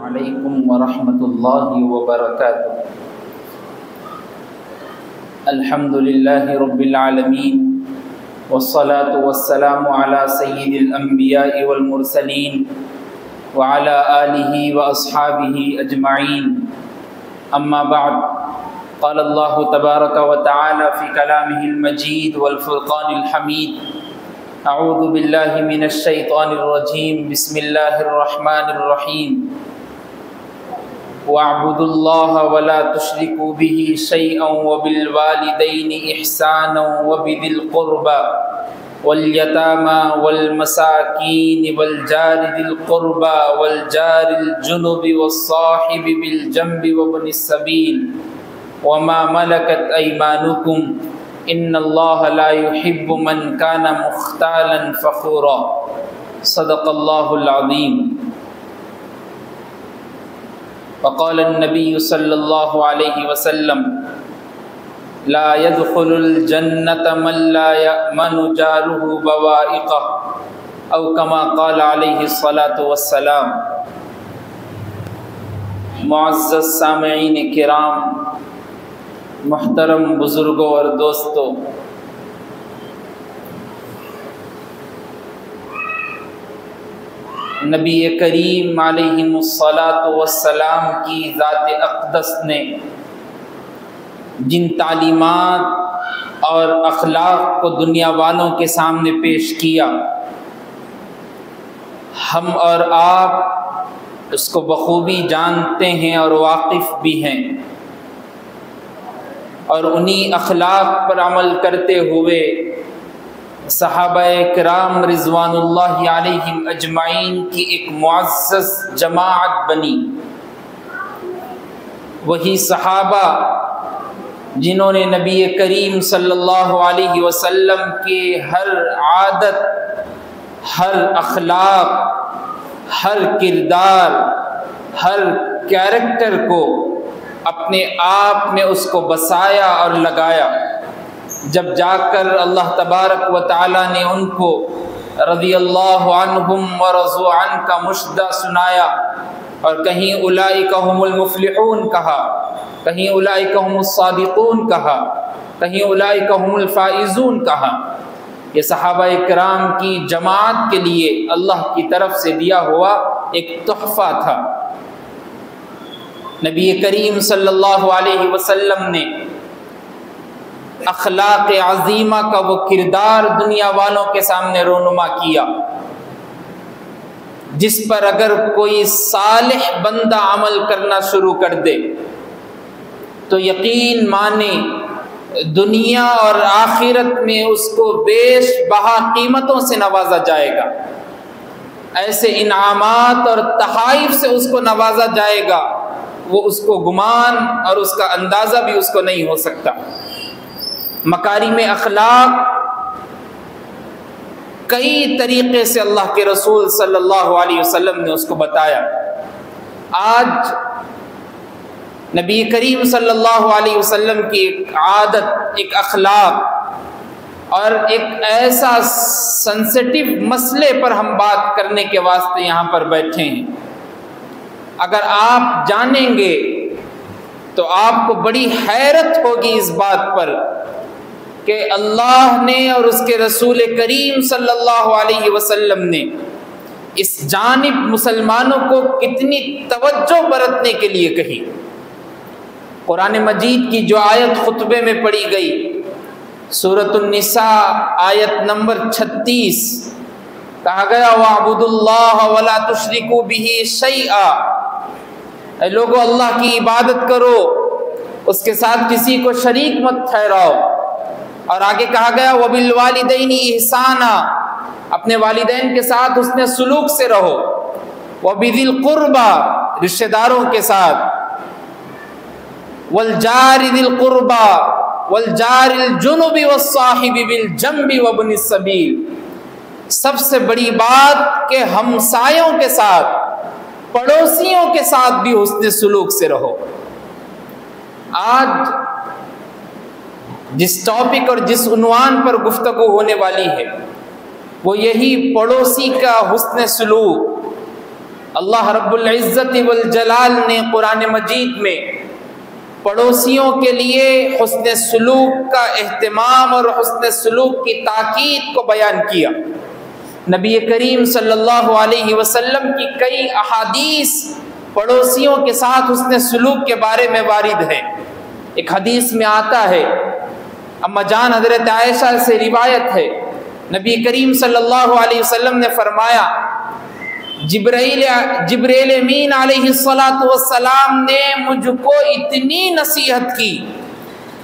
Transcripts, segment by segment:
अलैकुम वरहमतुल्लाहि वबरकातुहू। अल्हम्दुलिल्लाहि रब्बिल आलमीन वस्सलातु वस्सलामु अला सय्यिदिल अंबिया'i वल मुरसलीन व अला आलिहि व अस्हाबिहि अजमईन। अम्मा बअद, क़ाल अल्लाहु तबारक व तआला फ़ी कलामिहिल मजीद वल फ़ुरक़ानिल हमीद। अऊज़ु बिल्लाहि मिनश शैतानिर रजीम। बिस्मिल्लाहिर रहमानिर रहीम। वअब्दुल्लाह वला तुश्रिकू बिही शैअन व बिल वालिदैनि इहसानन व बिदिल क़ुर्बा वल यतामा वल मसाकीन वल जारि दिल क़ुर्बा वल जारिल जुनुबि वस्साहिबि बिल जंबि व इब्निस सबील व मा मलकत अयमानुकुम इन्नल्लाह ला युहिब्बु मन काना मुख्तालन फ़ख़ूरा। सदक़ल्लाहुल अज़ीम। वक़ाल नबी सल्लल्लाहु अलैहि वसल्लम ला यदखुलुल जन्नत मन ला यअमनु जारुहु बवाइक़ह औ कमा क़ाल अलैहि सलातु वस्सलाम। मुअज़्ज़ज़ सामिईन किराम, मुहतरम बुज़ुर्गों और दोस्तों, नबी करीम अलैहिमुस्सलातु वस्सलाम की ज़ात अक़दस ने जिन तालीमात और अखलाक को दुनिया वालों के सामने पेश किया, हम और आप उसको बखूबी जानते हैं और वाकिफ़ भी हैं, और उन्हीं अखलाक पर अमल करते हुए सहाबाए किराम रिज़वानुल्लाहि अलैहिम अजमाइन की एक मुअज़्ज़ज़ जमाअत बनी। वही सहाबा जिन्होंने नबी करीम सल्लल्लाहु अलैहि वसल्लम के हर आदत, हर अखलाक, हर किरदार, हर कैरेक्टर को अपने आप में उसको बसाया और लगाया। जब जाकर अल्लाह तबारक व तआला ने उनको रज़ियल्लाहु अन्हुम व रज़ू अन का मुश्दा सुनाया, और कहीं उलाइका हुमुल मुफ़्लिहून कहा, कहीं उलाइका हुमुस सादिक़ून कहा, कहीं उलाइका हुमुल फ़ाइज़ून कहा। ये सहाबाए किराम की जमात के लिए अल्लाह की तरफ से दिया हुआ एक तोहफ़ा था। नबी करीम सल्लल्लाहु अलैहि वसल्लम ने अखलाक़ अज़ीमा का वो किरदार दुनिया वालों के सामने रोनुमा किया, जिस पर अगर कोई सालिह बंदा अमल करना शुरू कर दे तो यकीन माने दुनिया और आखिरत में उसको बेश बहा कीमतों से नवाजा जाएगा। ऐसे इनामात और तहाइफ से उसको नवाजा जाएगा, वो उसको गुमान और उसका अंदाज़ा भी उसको नहीं हो सकता। मकारिम अखलाक कई तरीक़े से अल्लाह के रसूल सल्लल्लाहु अलैहि वसल्लम ने उसको बताया। आज नबी करीम सल्लल्लाहु अलैहि वसल्लम की एक आदत, एक अखलाक और एक ऐसा सेंसिटिव मसले पर हम बात करने के वास्ते यहाँ पर बैठे हैं। अगर आप जानेंगे तो आपको बड़ी हैरत होगी इस बात पर कि अल्लाह ने और उसके रसूल करीम सल्लल्लाहु अलैहि वसल्लम ने इस जानिब मुसलमानों को कितनी तवज्जो बरतने के लिए कही। कुरान मजीद की जो आयत खुतबे में पढ़ी गई, सूरतुन निसा आयत नंबर 36, कहा गया वअब्दुल्लाह वला तुश्रिकू बिही शैआ, लोगों अल्लाह की इबादत करो, उसके साथ किसी को शरीक मत ठहराओ। और आगे कहा गया वबिल वालिदैनि इहसाना, अपने वालिदैन के साथ उसने सुलूक से रहो, वबिदिल क़ुर्बा, रिश्तेदारों के साथ, वल जारि दिल क़ुर्बा वल जारिल जुनुबि वस्साहिबि बिल जंबि व इब्निस सबील। सबसे बड़ी बात कि हमसायों के साथ, पड़ोसियों के साथ भी हुस्ने सुलूक से रहो। आज जिस टॉपिक और जिस उन्वान पर गुफ्तगू होने वाली है वो यही पड़ोसी का हुस्ने सुलूक। अल्लाह रब्बुल इज़्ज़त वल जलाल ने कुरान मजीद में पड़ोसियों के लिए हुस्न सुलूक का एहतमाम और हुस्न सुलूक की ताकीद को बयान किया। नबी करीम सल्लल्लाहु अलैहि वसल्लम की कई अहादीस पड़ोसियों के साथ हुस्न सुलूक के बारे में वारिद है। एक हदीस में आता है, अम्मा जान हज़रत आयशा से रिवायत है, नबी करीम सल्लल्लाहु अलैहि वसल्लम ने फरमाया, जिब्रील अमीन अलैहिस्सलातु वस्सलाम ने मुझको इतनी नसीहत की,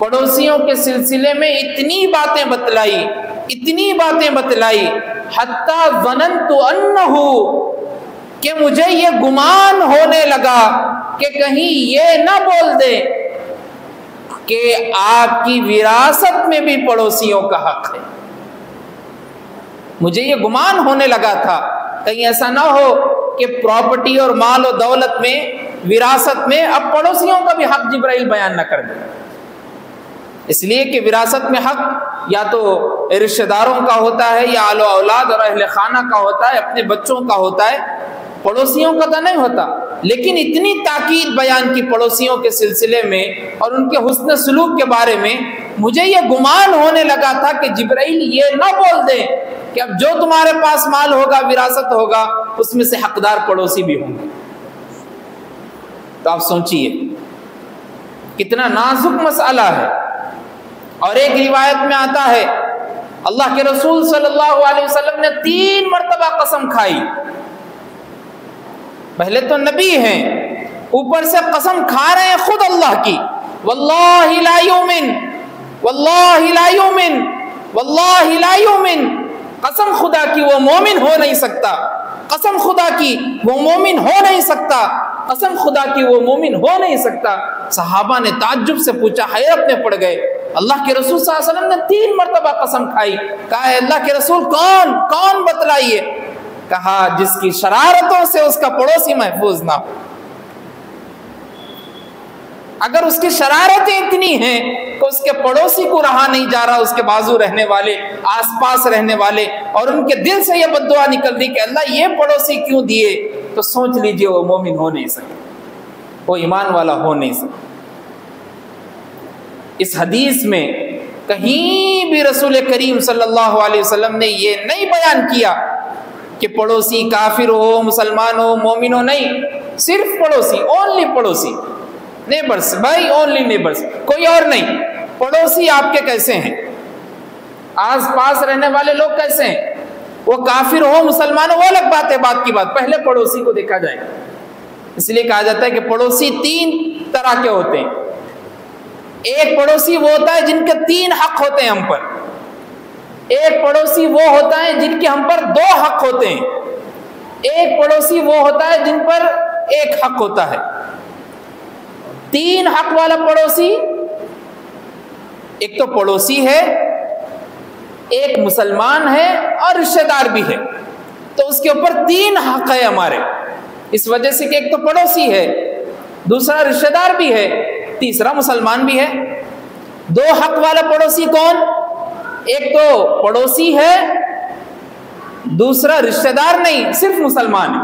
पड़ोसियों के सिलसिले में इतनी बातें बतलाई, हत्ता ज़नन्तु अन्नहु, कि मुझे ये गुमान होने लगा कि कहीं ये ना बोल दे कि आपकी विरासत में भी पड़ोसियों का हक है। मुझे ये गुमान होने लगा था कहीं ऐसा ना हो कि प्रॉपर्टी और माल और दौलत में, विरासत में अब पड़ोसियों का भी हक जिब्राइल बयान न कर दे। इसलिए कि विरासत में हक या तो रिश्तेदारों का होता है, या आलो औलाद और अहले खाना का होता है, अपने बच्चों का होता है, पड़ोसियों का तो नहीं होता। लेकिन इतनी ताकीद बयान की पड़ोसियों के सिलसिले में और उनके हुस्न सलूक के बारे में, मुझे ये गुमान होने लगा था कि जिब्राइल ये ना बोल दे कि अब जो तुम्हारे पास माल होगा, विरासत होगा, उसमें से हकदार पड़ोसी भी होंगे। तो आप सोचिए कितना नाजुक मसला है। और एक रिवायत में आता है, अल्लाह के रसूल सल्लल्लाहु अलैहि वसल्लम ने 3 मर्तबा कसम खाई। पहले तो नबी हैं, ऊपर से कसम खा रहे हैं खुद अल्लाह की, वल्लाहि ला युमिन, वल्लाहि ला युमिन, वल्लाहि ला युमिन। कसम खुदा की वो मोमिन हो नहीं सकता, कसम खुदा की वो मोमिन हो नहीं सकता, कसम खुदा की वो मोमिन हो नहीं सकता। सहाबा ने ताज्जुब से पूछा, हैरत में पड़ गए। अल्लाह के रसूल सल्लल्लाहु अलैहि वसल्लम ने 3 मर्तबा कसम खाई। कहा, अल्लाह के रसूल कौन बतलाइए। कहा, जिसकी शरारतों से उसका पड़ोसी महफूज ना हो। अगर उसकी शरारतें इतनी हैं कि उसके पड़ोसी को रहा नहीं जा रहा, उसके बाजू रहने वाले, आसपास रहने वाले, और उनके दिल से यह बद्दुआ निकल रही कि अल्लाह ये पड़ोसी क्यों दिए, तो सोच लीजिए वो मोमिन हो नहीं सकता, वो ईमान वाला हो नहीं सकता। इस हदीस में कहीं भी रसूल करीम सल्लल्लाहु अलैहि वसल्लम ने ये नहीं बयान किया कि पड़ोसी काफिर हो, मुसलमान हो, मोमिन हो, नहीं, सिर्फ पड़ोसी, ओनली पड़ोसी, नेबर्स, भाई ओनली नेबर्स, कोई और नहीं। पड़ोसी आपके कैसे हैं, आस पास रहने वाले लोग कैसे हैं, वो काफिर हो, मुसलमान हो, वो अलग बात है, बात की बात, पहले पड़ोसी को देखा जाएगा। इसलिए कहा जाता है कि पड़ोसी 3 तरह के होते हैं। एक पड़ोसी वो होता है जिनके 3 हक होते हैं हम पर, एक पड़ोसी वो होता है जिनके हम पर 2 हक होते हैं, एक पड़ोसी वो होता है जिन पर 1 हक होता है। 3 हक वाला पड़ोसी, एक तो पड़ोसी है, एक मुसलमान है और रिश्तेदार भी है, तो उसके ऊपर 3 हक है हमारे, इस वजह से कि एक तो पड़ोसी है, दूसरा रिश्तेदार भी है, तीसरा मुसलमान भी है। 2 हक वाला पड़ोसी कौन, एक तो पड़ोसी है, दूसरा रिश्तेदार नहीं, सिर्फ मुसलमान है,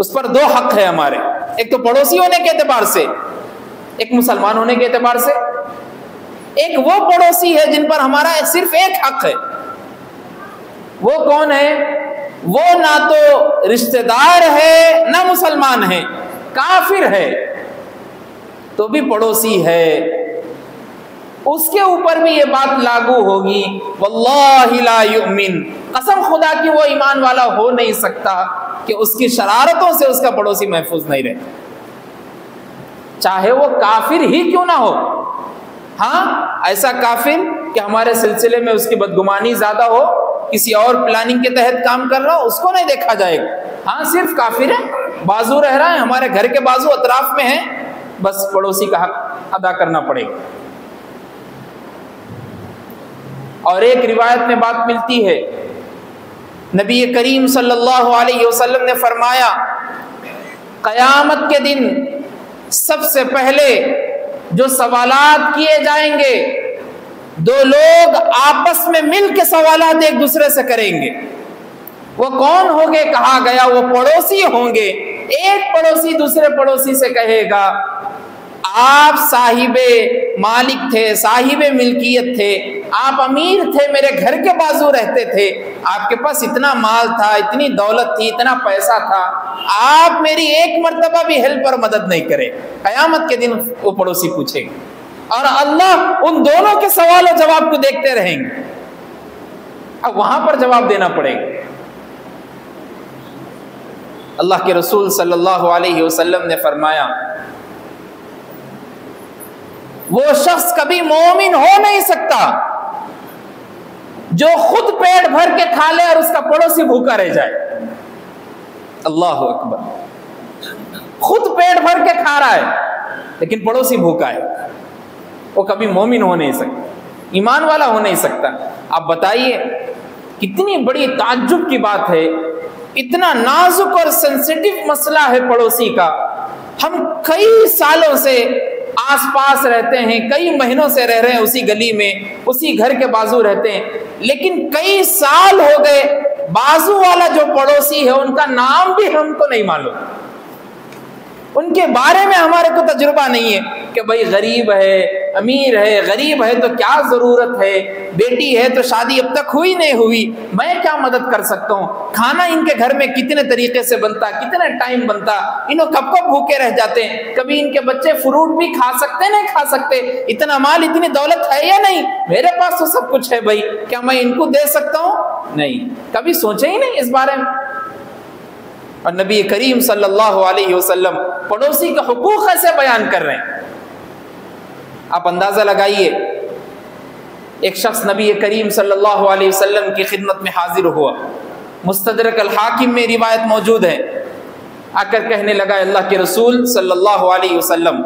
उस पर 2 हक है हमारे, एक तो पड़ोसी होने के एतबार से, एक मुसलमान होने के एतबार से। एक वो पड़ोसी है जिन पर हमारा सिर्फ 1 हक है, वो कौन है, वो ना तो रिश्तेदार है ना मुसलमान है, काफिर है तो भी पड़ोसी है, उसके ऊपर भी ये बात लागू होगी, वल्लाहि ला युमिन, कसम खुदा की वो ईमान वाला हो नहीं सकता कि उसकी शरारतों से उसका पड़ोसी महफूज नहीं रहता, चाहे वो काफिर ही क्यों ना हो। हाँ, ऐसा काफिर कि हमारे सिलसिले में उसकी बदगुमानी ज्यादा हो, किसी और प्लानिंग के तहत काम कर रहा हो, उसको नहीं देखा जाएगा। हाँ, सिर्फ काफिर है, बाजू रह रहा है, हमारे घर के बाजू अतराफ में है, बस पड़ोसी का हक अदा करना पड़ेगा। और एक रिवायत में बात मिलती है, नबी करीम सल्लल्लाहु अलैहि वसल्लम ने फरमाया, क़यामत के दिन सबसे पहले जो सवालात किए जाएंगे, 2 लोग आपस में मिल के सवालात एक दूसरे से करेंगे। वो कौन होंगे कहा गया, वो पड़ोसी होंगे। एक पड़ोसी दूसरे पड़ोसी से कहेगा, आप साहिबे मालिक थे, साहिबे मिल्कियत थे, आप अमीर थे, मेरे घर के बाजू रहते थे, आपके पास इतना माल था, इतनी दौलत थी, इतना पैसा था, आप मेरी एक मर्तबा भी हेल्प और मदद नहीं करे। कयामत के दिन वो पड़ोसी पूछेंगे और अल्लाह उन दोनों के सवाल और जवाब को देखते रहेंगे। अब वहां पर जवाब देना पड़ेगा। अल्लाह के रसूल सल्लल्लाहु अलैहि वसल्लम ने फरमाया, वो शख्स कभी मोमिन हो नहीं सकता जो खुद पेट भर के खा ले और उसका पड़ोसी भूखा रह जाए। अल्लाह अकबर। खुद पेट भर के खा रहा है लेकिन पड़ोसी भूखा है, वो कभी मोमिन हो नहीं सकता, ईमान वाला हो नहीं सकता। आप बताइए कितनी बड़ी ताज्जुब की बात है, इतना नाजुक और सेंसिटिव मसला है पड़ोसी का। हम कई सालों से आसपास रहते हैं, कई महीनों से रह रहे हैं उसी गली में, उसी घर के बाजू रहते हैं, लेकिन कई साल हो गए बाजू वाला जो पड़ोसी है उनका नाम भी हमको नहीं मालूम, उनके बारे में हमारे को तजुर्बा नहीं है कि भाई गरीब है, अमीर है, गरीब है तो क्या जरूरत है, बेटी है तो शादी अब तक हुई नहीं हुई, मैं क्या मदद कर सकता हूँ, खाना इनके घर में कितने तरीके से बनता, कितने टाइम बनता, इन्हों कब कब भूखे रह जाते हैं, कभी इनके बच्चे फ्रूट भी खा सकते नहीं खा सकते, इतना माल इतनी दौलत है या नहीं, मेरे पास तो सब कुछ है भाई, क्या मैं इनको दे सकता हूँ? नहीं, कभी सोचे ही नहीं इस बारे में। और नबी करीम सल्लल्लाहु अलैहि वसल्लम पड़ोसी के हुकूक ऐसे बयान कर रहे हैं। आप अंदाजा लगाइए, एक शख्स नबी करीम सल्लल्लाहु अलैहि वसल्लम की खिदमत में हाजिर हुआ, मुस्तदरक अल हाकिम में रिवायत मौजूद है, आकर कहने लगा, अल्लाह के रसूल सल्लल्लाहु अलैहि वसल्लम,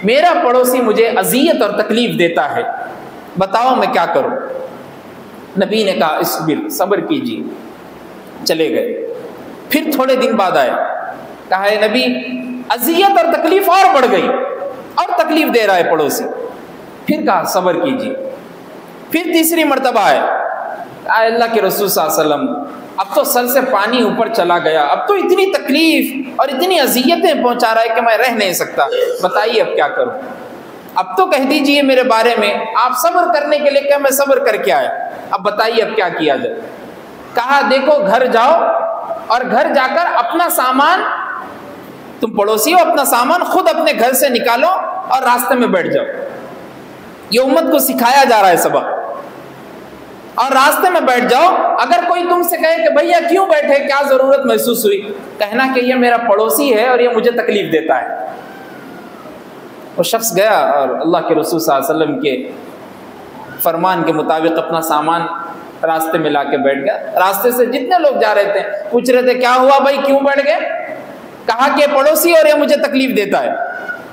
मेरा पड़ोसी मुझे अजियत और तकलीफ देता है, बताओ मैं क्या करूं? नबी ने कहा, इस्बिर, सब्र कीजिए। चले गए। फिर थोड़े दिन बाद आए, कहा, है नबी, अजियत और तकलीफ और बढ़ गई और तकलीफ दे रहा है पड़ोसी। फिर कहा, सब्र कीजिए। फिर तीसरी मर्तबा आए, अल्लाह के रसूल सल्लल्लाहु अलैहि वसल्लम, अब तो सर से पानी ऊपर चला गया, अब तो इतनी तकलीफ और इतनी अजियतें पहुंचा रहा है कि मैं रह नहीं सकता, बताइए अब क्या करूं? अब तो कह दीजिए मेरे बारे में, आप सब्र करने के लिए क्या मैं सब्र करके आया, अब बताइए अब क्या किया जाए? कहा, देखो घर जाओ और घर जाकर अपना सामान, तुम पड़ोसी हो, अपना सामान खुद अपने घर से निकालो और रास्ते में बैठ जाओ। ये उम्मत को सिखाया जा रहा है सबक। और रास्ते में बैठ जाओ, अगर कोई तुमसे कहे कि भैया क्यों बैठे, क्या जरूरत महसूस हुई, कहना कि ये मेरा पड़ोसी है और ये मुझे तकलीफ देता है। वो शख्स गया और अल्लाह के रसूल सल्लल्लाहु अलैहि वसल्लम के फरमान के मुताबिक अपना सामान रास्ते में लाके बैठ गया। रास्ते से जितने लोग जा रहे थे पूछ रहे थे, क्या हुआ भाई, क्यों बैठ गए? कहा कि पड़ोसी और ये मुझे तकलीफ देता है।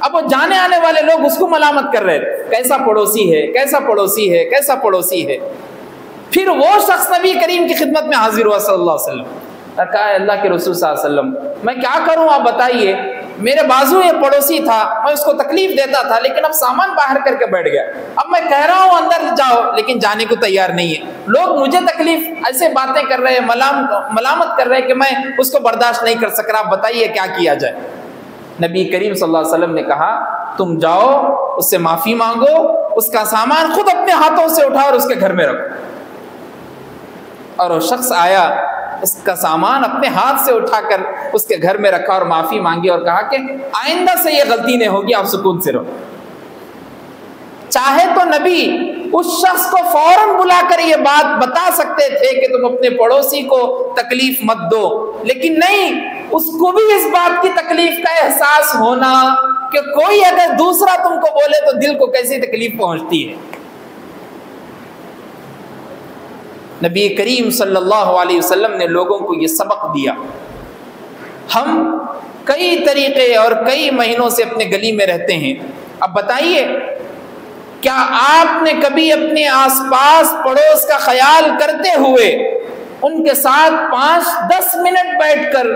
अब वो जाने आने वाले लोग उसको मलामत कर रहे थे, कैसा पड़ोसी है, कैसा पड़ोसी है, कैसा पड़ोसी है। फिर वो शख्स नबी करीम की खिदमत में हाजिर हुआ सल्लल्लाहु अलैहि वसल्लम और कहा, अल्लाह के रसूल सल्लल्लाहु अलैहि वसल्लम, मैं क्या करूं आप बताइए, मेरे बाजू ये पड़ोसी था, मैं उसको तकलीफ देता था, लेकिन अब सामान बाहर करके बैठ गया, अब मैं कह रहा हूं अंदर जाओ लेकिन जाने को तैयार नहीं है, लोग मुझे तकलीफ ऐसे बातें कर रहे हैं, मलामत कर रहे हैं कि मैं उसको बर्दाश्त नहीं कर सक रहा, आप बताइए क्या किया जाए? नबी करीम सल्लल्लाहु अलैहि वसल्लम ने कहा, तुम जाओ उससे माफी मांगो, उसका सामान खुद अपने हाथों से उठाओ और उसके घर में रखो। और वो शख्स आया, उसका सामान अपने हाथ से उठाकर उसके घर में रखा और माफी मांगी और कहा कि आइंदा से ये गलती नहीं होगी, आप सुकून से रहो। चाहे तो नबी उस शख्स को फौरन बुलाकर ये बात बता सकते थे कि तुम अपने पड़ोसी को तकलीफ मत दो, लेकिन नहीं, उसको भी इस बात की तकलीफ का एहसास होना कि कोई अगर दूसरा तुमको बोले तो दिल को कैसी तकलीफ पहुंचती है। नबी करीम सल्लल्लाहु अलैहि वसल्लम ने लोगों को ये सबक दिया। हम कई तरीके और कई महीनों से अपने गली में रहते हैं, अब बताइए क्या आपने कभी अपने आसपास पड़ोस का ख्याल करते हुए उनके साथ 5-10 मिनट बैठकर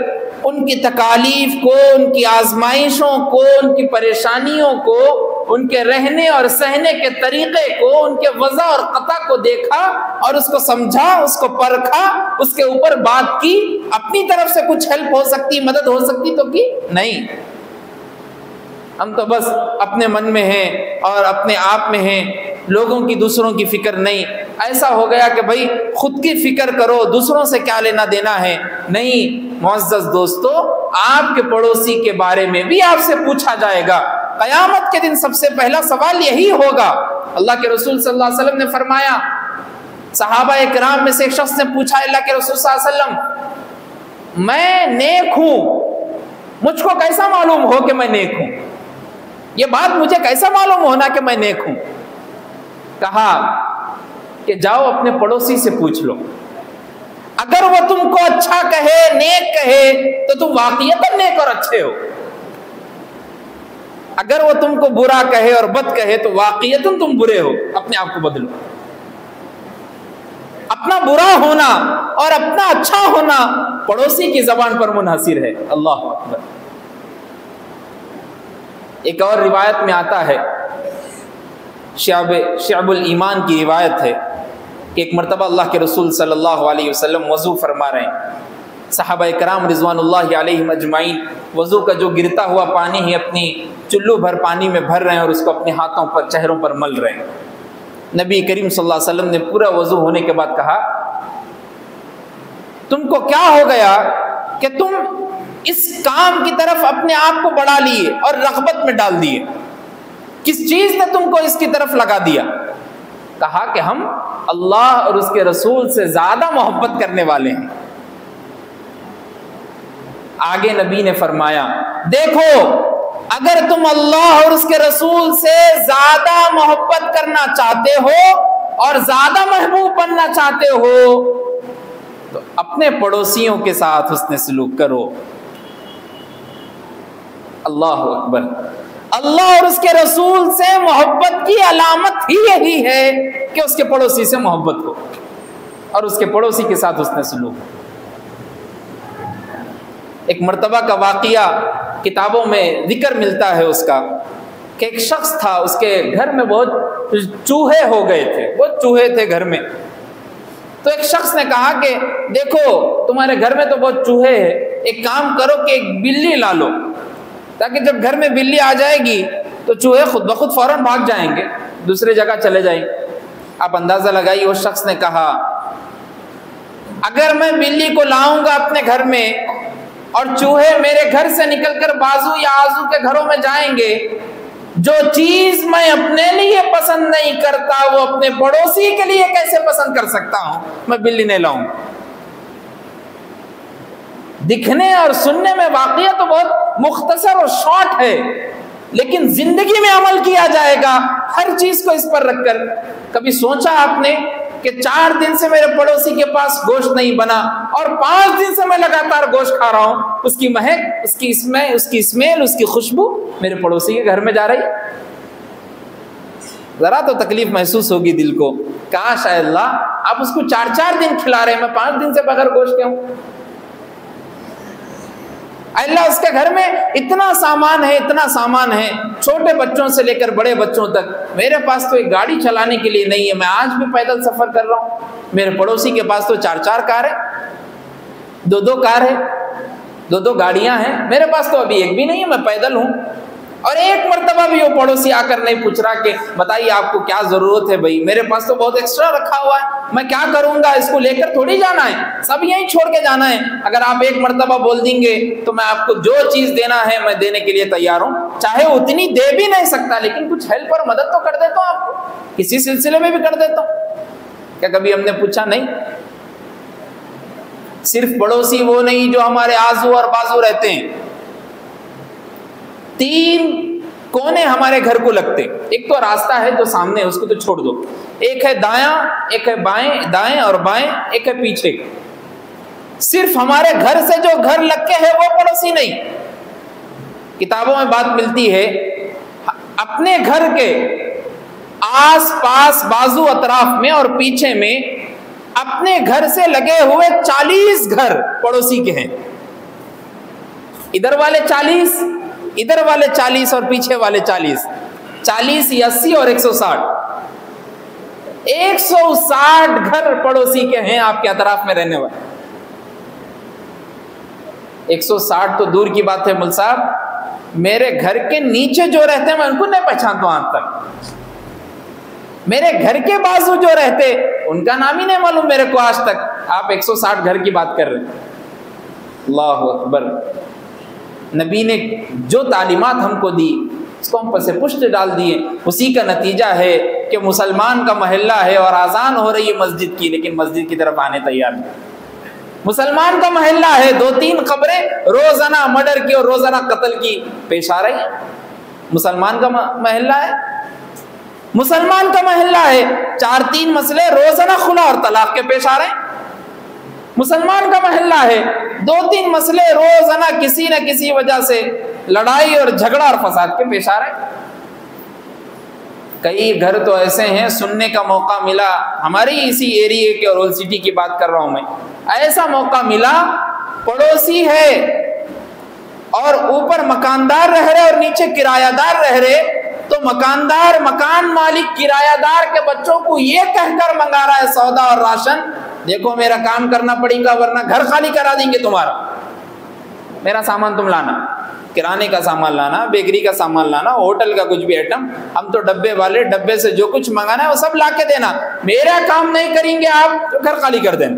उनकी तकालीफ को, उनकी आजमाइशों को, उनकी परेशानियों को उनके रहने और सहने के तरीके को, उनके वज़ा और क़ता को देखा और उसको समझा, उसको परखा, उसके ऊपर बात की। अपनी तरफ से कुछ हेल्प हो सकती, मदद हो सकती तो की नहीं। हम तो बस अपने मन में हैं और अपने आप में हैं, लोगों की, दूसरों की फिक्र नहीं। ऐसा हो गया कि भाई खुद की फिक्र करो, दूसरों से क्या लेना देना है। नहीं मुअज़्ज़ज़ दोस्तों, आपके पड़ोसी के बारे में भी आपसे पूछा जाएगा। क़यामत के दिन सबसे पहला सवाल यही होगा। अल्लाह के रसूल सल्लल्लाहु अलैहि वसल्लम ने फरमाया, सहाबा इकराम में से एक शख्स ने पूछा, अल्लाह के रसूल सल्लल्लाहु अलैहि वसल्लम, मैं नेक हूं, मुझको कैसा मालूम हो कि मैं नेक हूं? ये बात मुझे कैसा मालूम होना कि मैं नेक हूं? कहा कि जाओ अपने पड़ोसी से पूछ लो, अगर वो तुमको अच्छा कहे, नेक कहे, तो तुम वाकईतन नेक और अच्छे हो। अगर वो तुमको बुरा कहे और बद कहे तो वाकईतन तुम बुरे हो। अपने आप को बदलो। अपना बुरा होना और अपना अच्छा होना पड़ोसी की जबान पर मुनहसिर है। अल्लाह अकबर। एक और रिवायत में आता है, शअबुल ईमान की रिवायत है कि एक मरतबा अल्लाह के रसूल सल्लल्लाहु अलैहि वसल्लम वज़ू फरमा रहे हैं। सहाबा इकराम रिज़वानुल्लाहि अलैहिम अजमाइन वज़ू का जो गिरता हुआ पानी है अपनी चुल्लू भर पानी में भर रहे हैं और उसको अपने हाथों पर, चेहरों पर मल रहे हैं। नबी करीम सल्लल्लाहु अलैहि वसल्लम ने पूरा वज़ू होने के बाद कहा, तुमको क्या हो गया कि तुम इस काम की तरफ अपने आप को बढ़ा लिए और रग़बत में डाल दिए? किस चीज ने तुमको इसकी तरफ लगा दिया? कहा कि हम अल्लाह और उसके रसूल से ज्यादा मोहब्बत करने वाले हैं। आगे नबी ने फरमाया, देखो अगर तुम अल्लाह और उसके रसूल से ज्यादा मोहब्बत करना चाहते हो और ज्यादा महबूब बनना चाहते हो तो अपने पड़ोसियों के साथ हुस्न सलूक करो। अल्लाह अकबर। अल्लाह और उसके रसूल से मोहब्बत की अलामत ही यही है कि उसके पड़ोसी से मोहब्बत हो और उसके पड़ोसी के साथ हुस्न सलूक। एक मर्तबा का वाक़िया किताबों में जिक्र मिलता है उसका कि एक शख्स था, उसके घर में बहुत चूहे हो गए थे, बहुत चूहे थे घर में। तो एक शख्स ने कहा कि देखो तुम्हारे घर में तो बहुत चूहे हैं, एक काम करो कि एक बिल्ली ला लो, ताकि जब घर में बिल्ली आ जाएगी तो चूहे खुद ब खुद फौरन भाग जाएंगे, दूसरी जगह चले जाएंगे। आप अंदाजा लगाइए, उस शख्स ने कहा अगर मैं बिल्ली को लाऊंगा अपने घर में और चूहे मेरे घर से निकलकर बाजू या आजू के घरों में जाएंगे, जो चीज मैं अपने लिए पसंद नहीं करता वो अपने पड़ोसी के लिए कैसे पसंद कर सकता हूं? मैं बिल्ली नहीं लाऊंगा। दिखने और सुनने में वाकया तो बहुत मुख्तसर और शॉर्ट है, लेकिन जिंदगी में अमल किया जाएगा हर चीज को इस पर रखकर। कभी सोचा आपने कि 4 दिन से मेरे पड़ोसी के पास गोश्त नहीं बना और 5 दिन से मैं लगातार गोश्त खा रहा हूं, उसकी महक, उसकी स्मेल, उसकी खुशबू मेरे पड़ोसी के घर में जा रही? जरा तो तकलीफ महसूस होगी दिल को। काश अल्लाह आप उसको 4-4 दिन खिला रहे हैं, मैं 5 दिन से बगैर गोश्त के हूं। अल्लाह उसके घर में इतना सामान है, इतना सामान है, छोटे बच्चों से लेकर बड़े बच्चों तक। मेरे पास तो एक गाड़ी चलाने के लिए नहीं है, मैं आज भी पैदल सफर कर रहा हूं। मेरे पड़ोसी के पास तो 4-4 कार है, 2-2 कार है, 2-2 गाड़ियां हैं। मेरे पास तो अभी एक भी नहीं है, मैं पैदल हूं। और एक मर्तबा भी वो पड़ोसी आकर नहीं पूछ रहा कि बताइए आपको क्या जरूरत है? भाई मेरे पास तो बहुत एक्स्ट्रा रखा हुआ है, मैं क्या करूंगा, इसको लेकर थोड़ी जाना है, सब यहीं छोड़ के जाना है। अगर आप एक मर्तबा बोल देंगे तो मैं आपको जो चीज देना है मैं देने के लिए तैयार हूं, चाहे उतनी दे भी नहीं सकता, लेकिन कुछ हेल्प और मदद तो कर देता हूं आपको, किसी सिलसिले में भी कर देता हूं। क्या कभी हमने पूछा? नहीं। सिर्फ पड़ोसी वो नहीं जो हमारे आजू और बाजू रहते हैं, 3 कोने हमारे घर को लगते। एक तो रास्ता है जो सामने है, उसको तो छोड़ दो, एक है दायां, एक है बाएं, दाएं और बाएं, एक है पीछे। सिर्फ हमारे घर से जो घर लग के है वो पड़ोसी नहीं। किताबों में बात मिलती है अपने घर के आस पास, बाजू, अतराफ में और पीछे में अपने घर से लगे हुए 40 घर पड़ोसी के हैं। इधर वाले 40, इधर वाले 40 और पीछे वाले 40। 40 या 80 और 160, 160 घर पड़ोसी के हैं आपके अतराफ में रहने वाले। 160 तो दूर की बात है मुल साहब, मेरे घर के नीचे जो रहते हैं मैं उनको नहीं पहचानता हूं आज तक। मेरे घर के बाजू जो रहते उनका नाम ही नहीं मालूम मेरे को आज तक। आप 160 घर की बात कर रहे हैं। अल्लाह अकबर। नबी ने जो तालीमात हमको दी उसको हम पर से पुष्ट डाल दिए। उसी का नतीजा है कि मुसलमान का महल्ला है और आज़ान हो रही है मस्जिद की, लेकिन मस्जिद की तरफ आने तैयार नहीं। मुसलमान का महल्ला है, 2-3 खबरें रोजाना मर्डर की और रोजाना कत्ल की पेश आ रही है। मुसलमान का महल्ला है, मुसलमान का महल्ला है, 4-3 मसले रोजाना खुला और तलाक के पेश आ रहे हैं। मुसलमान का महल्ला है, 2-3 मसले रोजाना किसी न किसी वजह से लड़ाई और झगड़ा और फसाद के पेश आ रहे हैं। कई घर तो ऐसे हैं, सुनने का मौका मिला, हमारी इसी एरिया के और ओल्ड सिटी की बात कर रहा हूं मैं, ऐसा मौका मिला पड़ोसी है और ऊपर मकानदार रह रहे और नीचे किरायादार रह रहे, तो मकानदार मकान मालिक किरायादार के बच्चों को ये कहकर मंगा रहा है सौदा और राशन, देखो मेरा काम करना पड़ेगा वरना घर खाली करा देंगे तुम्हारा, मेरा सामान तुम लाना, किराने का सामान लाना, बेकरी का सामान लाना, होटल का कुछ भी आइटम, हम तो डब्बे वाले, डब्बे से जो कुछ मंगाना है वो सब ला के देना, मेरा काम नहीं करेंगे आप तो घर खाली कर देना।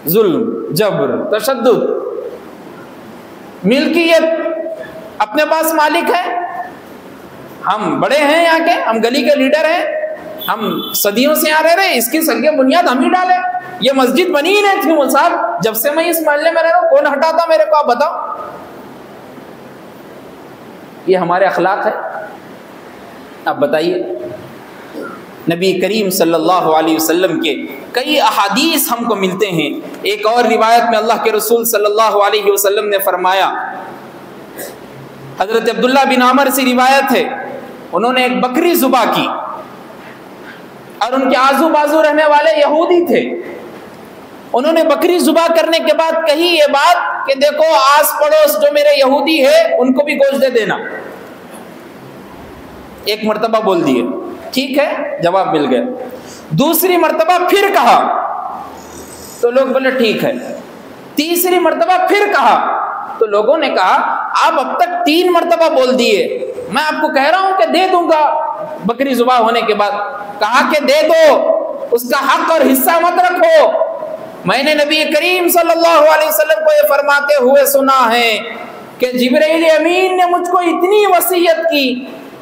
जुल्म, जबर, तशद्दुद, मिल्कियत अपने पास मालिक है, हम बड़े हैं यहाँ के, हम गली के लीडर हैं, हम सदियों से यहाँ रह रहे, इसकी संख्या बुनियाद हम ही डाले। ये मस्जिद बनी ही नहीं थी मुल साहब, जब से मैं इस मोहल्ले में रह रहा हूँ, कौन हटाता मेरे को, आप बताओ। ये हमारे अखलाक है। अब बताइए, नबी करीम सल्लल्लाहु अलैहि वसल्लम के कई अहादीस हमको मिलते हैं। एक और रिवायत में अल्लाह के रसूल सल्लल्लाहु अलैहि वसल्लम ने फरमाया, हजरत अब्दुल्ला बिन अमर से रिवायत है, उन्होंने एक बकरी ज़ुबा की और उनके आजू बाजू रहने वाले यहूदी थे। उन्होंने बकरी ज़ुबा करने के बाद कही ये बात कि देखो आस पड़ोस जो मेरे यहूदी है उनको भी गोश्त दे देना। एक मर्तबा बोल दिए, ठीक है, जवाब मिल गया। दूसरी मर्तबा फिर कहा तो लोग बोले ठीक है। तीसरी मर्तबा फिर कहा तो लोगों ने कहा आप अब तक 3 मर्तबा बोल दिए, मैं आपको कह रहा हूं कि दे दूंगा बकरी ज़ुबा होने के बाद। कहा कि दे दो, उसका हक और हिस्सा मत रखो। मैंने नबी करीम सल्लल्लाहु अलैहि वसल्लम को ये फरमाते हुए सुना है कि जिब्रील अमीन ने मुझको इतनी वसीयत की,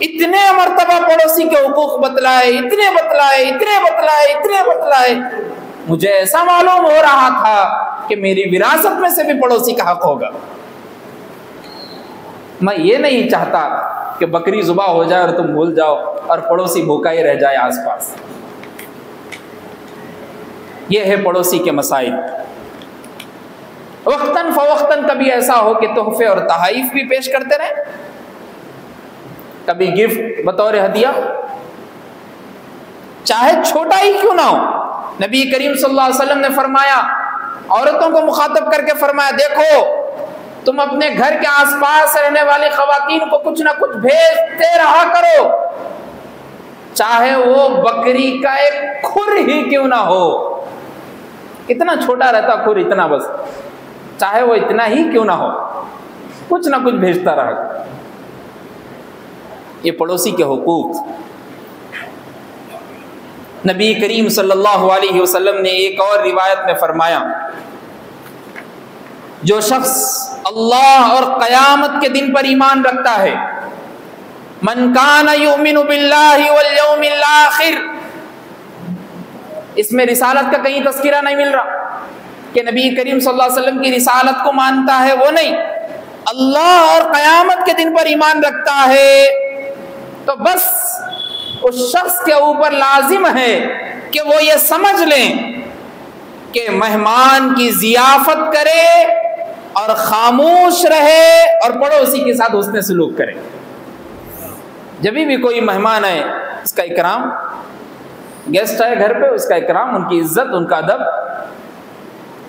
इतने मर्तबा पड़ोसी के हुकूक बतलाए, इतने बतलाए, इतने बतलाए, इतने बतलाए, मुझे ऐसा मालूम हो रहा था कि मेरी विरासत में से भी पड़ोसी का हक होगा। मैं ये नहीं चाहता कि बकरी ज़ुबा हो जाए और तुम भूल जाओ और पड़ोसी भूखा ही रह जाए आसपास। ये है पड़ोसी के मसाइल। वक्तन फवक्तन कभी ऐसा हो कि तोहफे और तहाइफ भी पेश करते रहे, कभी गिफ्ट बतौर हदिया, चाहे छोटा ही क्यों ना हो। नबी करीम सल्लल्लाहु अलैहि वसल्लम ने फरमाया, औरतों को मुखातब करके फरमाया, देखो तुम अपने घर के आसपास रहने वाली खवातीन को कुछ ना कुछ भेजते रहा करो, चाहे वो बकरी का एक खुर ही क्यों ना हो, कितना छोटा रहता खुर, इतना बस, चाहे वो इतना ही क्यों ना हो, कुछ ना कुछ भेजता रहा। ये पड़ोसी के हुकूक। नबी करीम सल्लल्लाहु अलैहि वसल्लम ने एक और रिवायत में फरमाया, जो शख्स अल्लाह और क़यामत के दिन पर ईमान रखता है, मन काना युमिनु बिल्लाहि वल यौमिल आखिर, इसमें रिसालत का कहीं तस्कीरा नहीं मिल रहा कि नबी करीम सल्लल्लाहु अलैहि वसल्लम की रिसालत को मानता है, वो नहीं, अल्लाह और क़यामत के दिन पर ईमान रखता है, तो बस उस शख्स के ऊपर लाजिम है कि वो ये समझ लें कि मेहमान की जियाफत करे और खामोश रहे और पड़ोसी के साथ उसने सलूक करे। जब भी कोई मेहमान आए उसका इकराम, गेस्ट आए घर पे उसका इकराम, उनकी इज्जत, उनका अदब।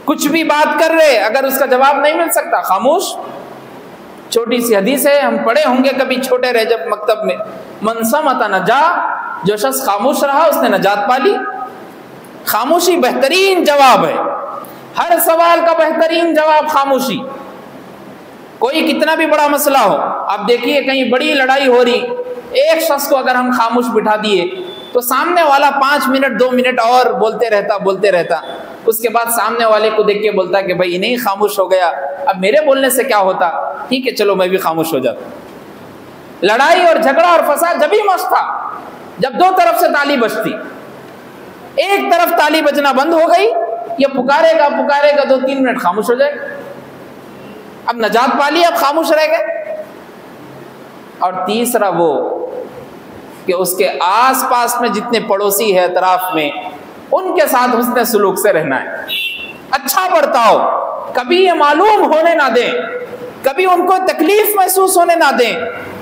कुछ भी बात कर रहे, अगर उसका जवाब नहीं मिल सकता, खामोश। छोटी सी हदीस है, हम पढ़े होंगे कभी छोटे रहे जब मकतब में, मन समत नजा, जो शख्स खामोश रहा उसने नजात पा ली। खामोशी बेहतरीन जवाब है, हर सवाल का बेहतरीन जवाब खामोशी। कोई कितना भी बड़ा मसला हो, आप देखिए कहीं बड़ी लड़ाई हो रही, एक शख्स को अगर हम खामोश बिठा दिए तो सामने वाला 5 मिनट 2 मिनट और बोलते रहता। उसके बाद सामने वाले को देख के बोलता कि भाई नहीं खामोश हो गया, अब मेरे बोलने से क्या होता, ठीक है चलो मैं भी खामोश हो जाता। लड़ाई और झगड़ा और फसाद जब ही मस्त था जब दो तरफ से ताली बजती। एक तरफ ताली बजना बंद हो गई, ये पुकारेगा 2-3 मिनट खामोश हो जाएगा, अब नजात पा ली, अब खामोश रह गए। और तीसरा वो कि उसके आसपास में जितने पड़ोसी है अतराफ में, उनके साथ हुस्न सुलूक से रहना है, अच्छा बर्ताव, कभी ये मालूम होने ना दें, कभी उनको तकलीफ महसूस होने ना दें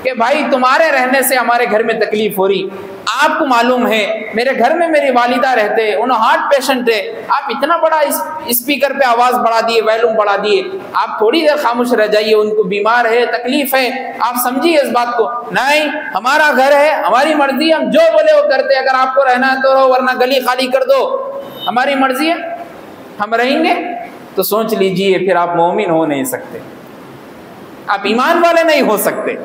कि भाई तुम्हारे रहने से हमारे घर में तकलीफ हो रही। आपको मालूम है मेरे घर में मेरी वालिदा रहते, उन्हें हार्ट पेशेंट है, आप इतना बड़ा स्पीकर पे आवाज बढ़ा दिए, वॉल्यूम बढ़ा दिए, आप थोड़ी देर खामोश रह जाइए, उनको बीमार है, तकलीफ है, आप समझिए इस बात को। नहीं, हमारा घर है, हमारी मर्जी, हम जो बोले वो करते, अगर आपको रहना है तो रहो, वरना गली खाली कर दो, हमारी मर्जी है, हम रहेंगे। तो सोच लीजिए फिर आप मोमिन हो नहीं सकते, आप ईमान वाले नहीं हो सकते।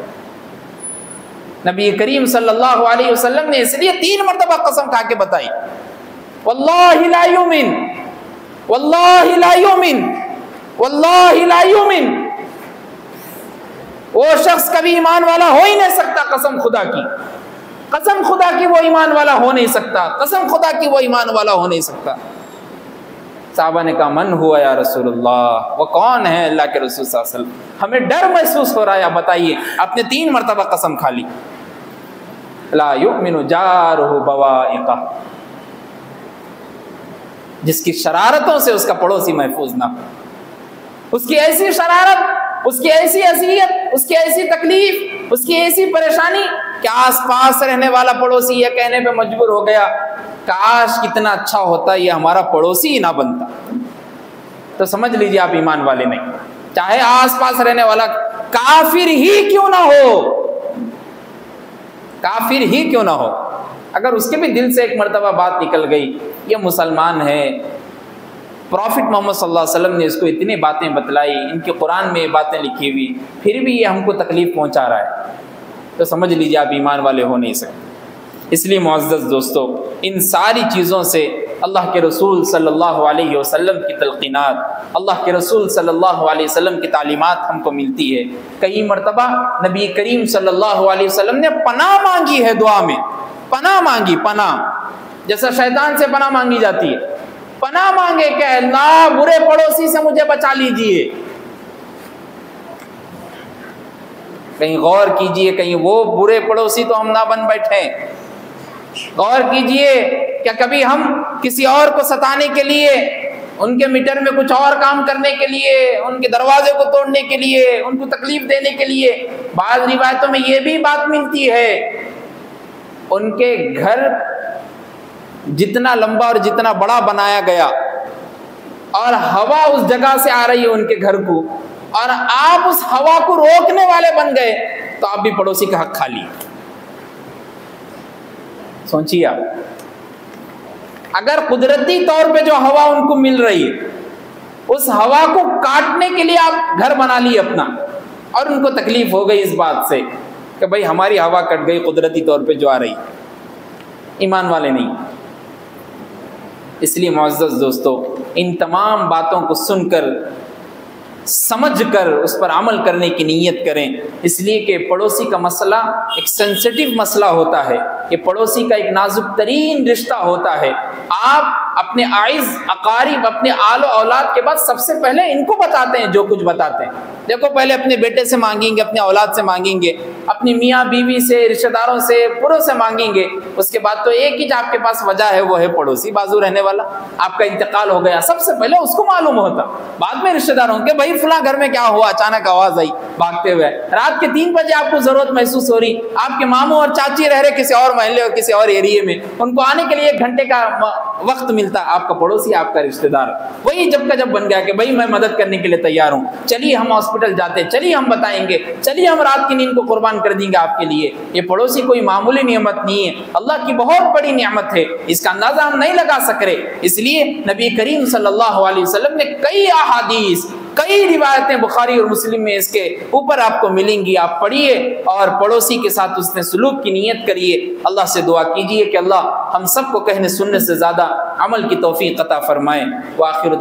नबी करीम सल्लल्लाहु अलैहि वसल्लम ने इसलिए 3 मरतबा कसम खा के बताई, वल्लाहि ला युमिन, वल्लाहि ला युमिन, वल्लाहि ला युमिन। वो शख्स कभी ईमान वाला हो ही नहीं सकता, कसम खुदा की, कसम खुदा की वो ईमान वाला हो नहीं सकता, कसम खुदा की वो ईमान वाला हो नहीं सकता। साहबा ने कहा मन हुआ या रसूलुल्लाह, वो कौन है अल्लाह के रसूल सल्लल्लाहु अलैहि वसल्लम, हमें डर महसूस हो रहा है, आप बताइए। आपने 3 मरतबा कसम खा ली, ला युमिनु जारुहु बवाइका, जिसकी शरारतों से उसका पड़ोसी महफूज ना हो, उसकी ऐसी शरारत, उसकी ऐसी अज़ियत, उसकी ऐसी तकलीफ, उसकी ऐसी परेशानी कि आसपास रहने वाला पड़ोसी यह कहने पे मजबूर हो गया, काश कितना अच्छा होता ये हमारा पड़ोसी ही ना बनता। तो समझ लीजिए आप ईमान वाले नहीं, चाहे आसपास रहने वाला काफिर ही क्यों ना हो, काफिर ही क्यों ना हो, अगर उसके भी दिल से एक मर्तबा बात निकल गई ये मुसलमान है, प्रॉफिट मोहम्मद सल्लल्लाहु अलैहि वसल्लम ने इसको इतनी बातें बतलाई, इनके कुरान में ये बातें लिखी हुई, फिर भी ये हमको तकलीफ पहुंचा रहा है, तो समझ लीजिए आप ईमान वाले हो नहीं सकते। इसलिए मुअज़्ज़ज़ दोस्तों, इन सारी चीज़ों से अल्लाह के रसूल सल्लल्लाहु अलैहि वसल्लम की तलक़ीनात, अल्लाह के रसूल सल्लल्लाहु अलैहि वसल्लम की तालीमात हमको मिलती है। कई मरतबा नबी करीम सल्लल्लाहु अलैहि वसल्लम ने पनाह मांगी है, दुआ में पनाह मांगी, पनाह जैसा शैतान से पनाह मांगी जाती है, पनाह मांगे क्या, अल्लाह बुरे पड़ोसी से मुझे बचा लीजिए। कहीं गौर कीजिए, कहीं वो बुरे पड़ोसी तो हम ना बन बैठे। गौर कीजिए, क्या कभी हम किसी और को सताने के लिए, उनके मीटर में कुछ और काम करने के लिए, उनके दरवाजे को तोड़ने के लिए, उनको तकलीफ देने के लिए, बाद रिवायतों में ये भी बात मिलती है उनके घर जितना लंबा और जितना बड़ा बनाया गया और हवा उस जगह से आ रही है उनके घर को, और आप उस हवा को रोकने वाले बन गए, तो आप भी पड़ोसी का हक खा लिए। सोचिए आप, अगर कुदरती तौर पे जो हवा उनको मिल रही है, उस हवा को काटने के लिए आप घर बना लिए अपना, और उनको तकलीफ हो गई इस बात से कि भाई हमारी हवा कट गई कुदरती तौर पे जो आ रही, ईमान वाले नहीं। इसलिए मुअज़्ज़ज़ दोस्तों, इन तमाम बातों को सुनकर समझकर उस पर अमल करने की नीयत करें, इसलिए कि पड़ोसी का मसला एक सेंसिटिव मसला होता है, ये पड़ोसी का एक नाजुक तरीन रिश्ता होता है। आप अपने आइज़ अकारीब, अपने आलो औलाद के बाद सबसे पहले इनको बताते हैं जो कुछ बताते हैं। देखो, पहले अपने बेटे से मांगेंगे, अपने औलाद से मांगेंगे, अपनी मियाँ बीवी से, रिश्तेदारों से, पूरों से मांगेंगे, उसके बाद तो एक ही आपके पास वजह है, वो है पड़ोसी, बाजू रहने वाला। आपका इंतकाल हो गया, सबसे पहले उसको मालूम होता, बाद में रिश्तेदारों के, भाई फला घर में क्या हुआ, अचानक आवाज आई भागते हुए, रात के 3 बजे आपको जरूरत महसूस हो रही, आपके मामू और चाची रह रहे किसी और महल्ले और किसी और एरिया में, उनको आने के लिए 1 घंटे का वक्त मिलता, आपका पड़ोसी, आपका रिश्तेदार वही जब का जब बन गया कि भाई मैं मदद करने के लिए तैयार हूँ, चलिए हम हॉस्पिटल हॉस्पिटल जाते, चलिए हम बताएंगे, चलिए हम रात की नींद को कुर्बान कर देंगे आपके लिए। ये पड़ोसी कोई मामूली नियमत नहीं है, अल्लाह की बहुत बड़ी नियमत है, इसका अंदाजा हम नहीं लगा सक रहे। इसलिए नबी करीम सल्लल्लाहु अलैहि वसल्लम ने कई अहादीस, कई रिवायतें बुखारी और मुस्लिम में इसके ऊपर आपको मिलेंगी। आप पढ़िए और पड़ोसी के साथ उसने सलूक की नीयत करिए। अल्लाह से दुआ कीजिए कि अल्लाह हम सबको कहने सुनने से ज़्यादा अमल की तौफीक अता फरमाए। व आखिर